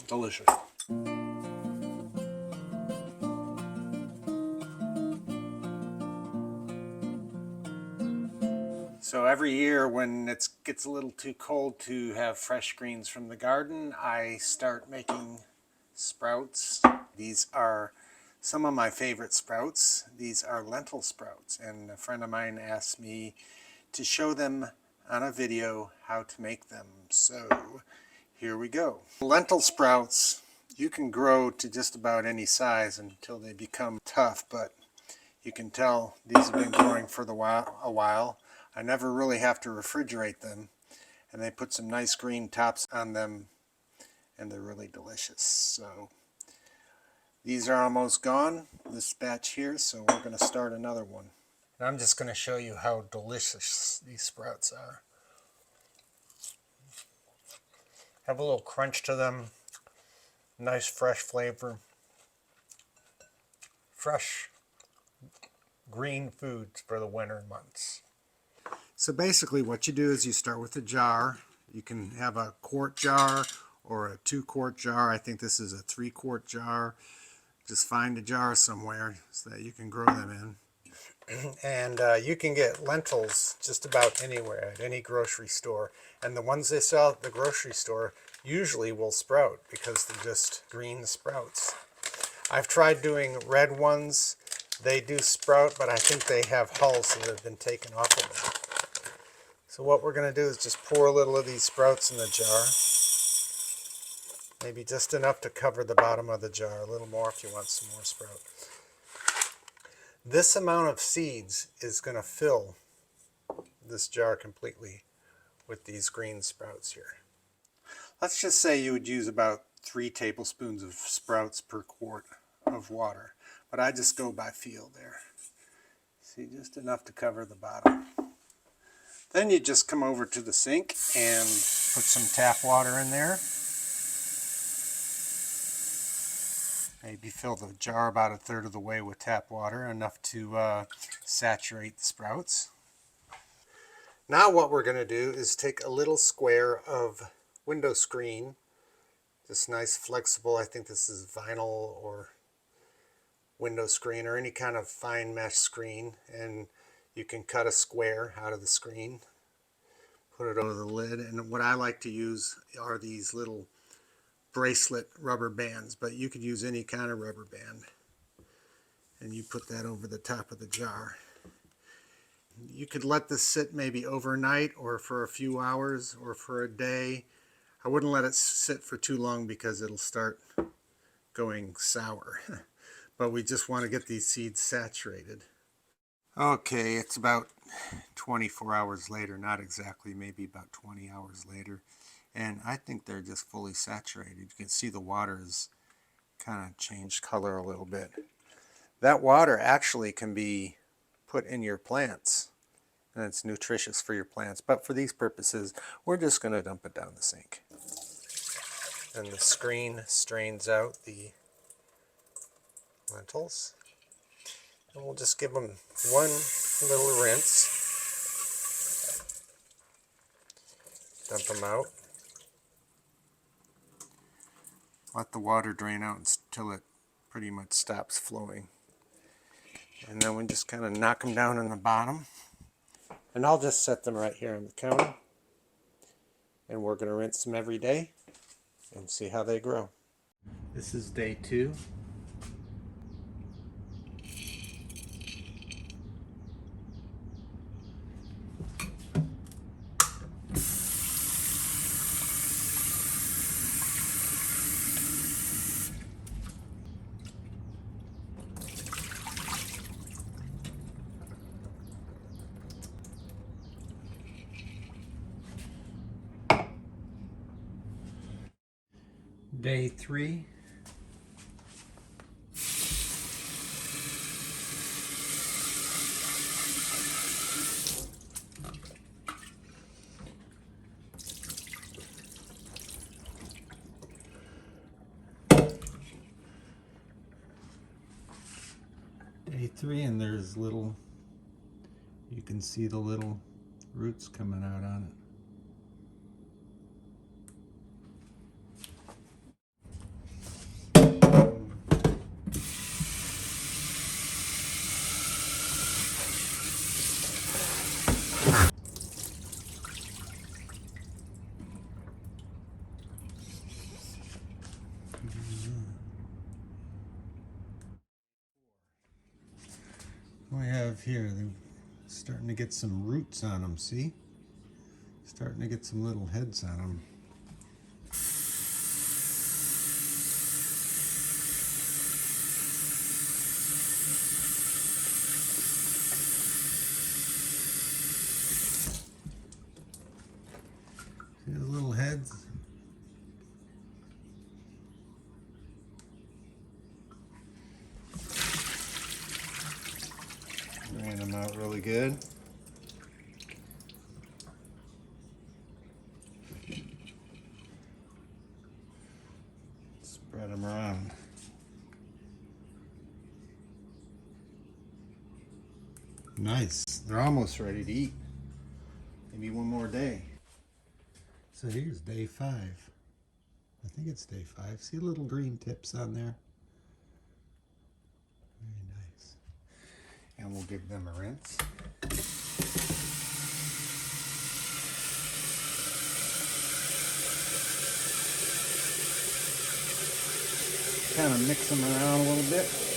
Delicious. So every year when it gets a little too cold to have fresh greens from the garden, I start making sprouts. These are some of my favorite sprouts. These are lentil sprouts, and a friend of mine asked me to show them on a video how to make them. So here we go. Lentil sprouts you can grow to just about any size until they become tough, but you can tell these have been growing for a while. I never really have to refrigerate them, and they put some nice green tops on them, and they're really delicious. So these are almost gone, this batch here, so we're going to start another one. And I'm just going to show you how delicious these sprouts are. Have a little crunch to them, nice fresh flavor. Fresh green foods for the winter months. So basically what you do is you start with a jar. You can have a quart jar or a 2-quart jar. I think this is a 3-quart jar. Just find a jar somewhere so that you can grow them in. And you can get lentils just about anywhere, at any grocery store. And the ones they sell at the grocery store usually will sprout because they're just green sprouts. I've tried doing red ones. They do sprout, but I think they have hulls that have been taken off of them. So what we're going to do is just pour a little of these sprouts in the jar. Maybe just enough to cover the bottom of the jar. A little more if you want some more sprout. This amount of seeds is going to fill this jar completely with these green sprouts here. Let's just say you would use about 3 tablespoons of sprouts per quart of water. But I just go by feel there. See, just enough to cover the bottom. Then you just come over to the sink and put some tap water in there. Maybe fill the jar about 1/3 of the way with tap water, enough to saturate the sprouts. Now what we're going to do is take a little square of window screen. This nice flexible, I think this is vinyl or window screen or any kind of fine mesh screen, and you can cut a square out of the screen, put it over the lid. And what I like to use are these little bracelet rubber bands, but you could use any kind of rubber band, and you put that over the top of the jar. You could let this sit maybe overnight or for a few hours or for a day. I wouldn't let it sit for too long because it'll start going sour. But we just want to get these seeds saturated. Okay, it's about 24 hours later, not exactly, maybe about 20 hours later. And I think they're just fully saturated. You can see the water has kind of changed color a little bit. That water actually can be put in your plants, and it's nutritious for your plants. But for these purposes, we're just going to dump it down the sink. And the screen strains out the lentils. And we'll just give them one little rinse. Dump them out. Let the water drain out until it pretty much stops flowing. And then we just kind of knock them down on the bottom. And I'll just set them right here on the counter. And we're going to rinse them every day and see how they grow. This is day 2. Day 3. Day 3, and there's little, you can see the little roots coming out on it. here. They're starting to get some roots on them, see? Starting to get some little heads on them. See those little heads? Ran them out really good. Spread them around. Nice. They're almost ready to eat. Maybe one more day. So here's day 5. I think it's day 5. See little green tips on there? Very nice. And we'll give them a rinse. Kind of mix them around a little bit.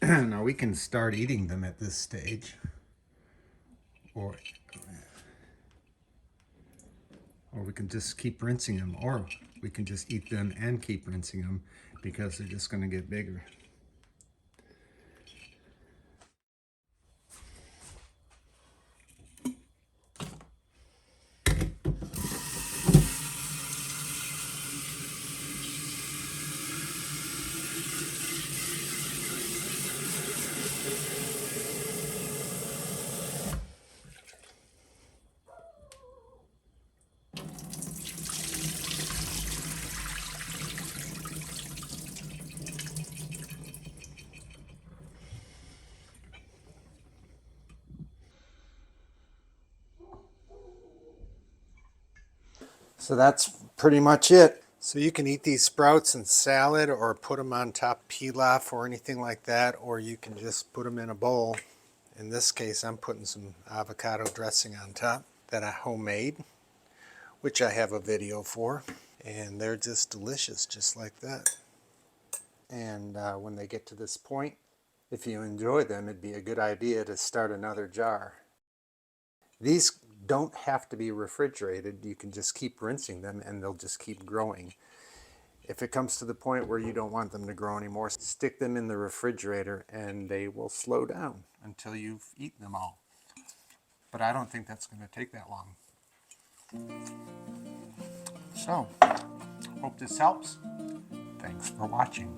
Now we can start eating them at this stage, or we can just keep rinsing them, or we can just eat them and keep rinsing them because they're just going to get bigger. So that's pretty much it. So you can eat these sprouts in salad or put them on top of pilaf or anything like that, or you can just put them in a bowl. In this case, I'm putting some avocado dressing on top that I homemade, which I have a video for. And they're just delicious, just like that. And when they get to this point, if you enjoy them, it'd be a good idea to start another jar. These don't have to be refrigerated. You can just keep rinsing them and they'll just keep growing. If it comes to the point where you don't want them to grow anymore, stick them in the refrigerator and they will slow down until you've eaten them all. But I don't think that's going to take that long. So, hope this helps. Thanks for watching.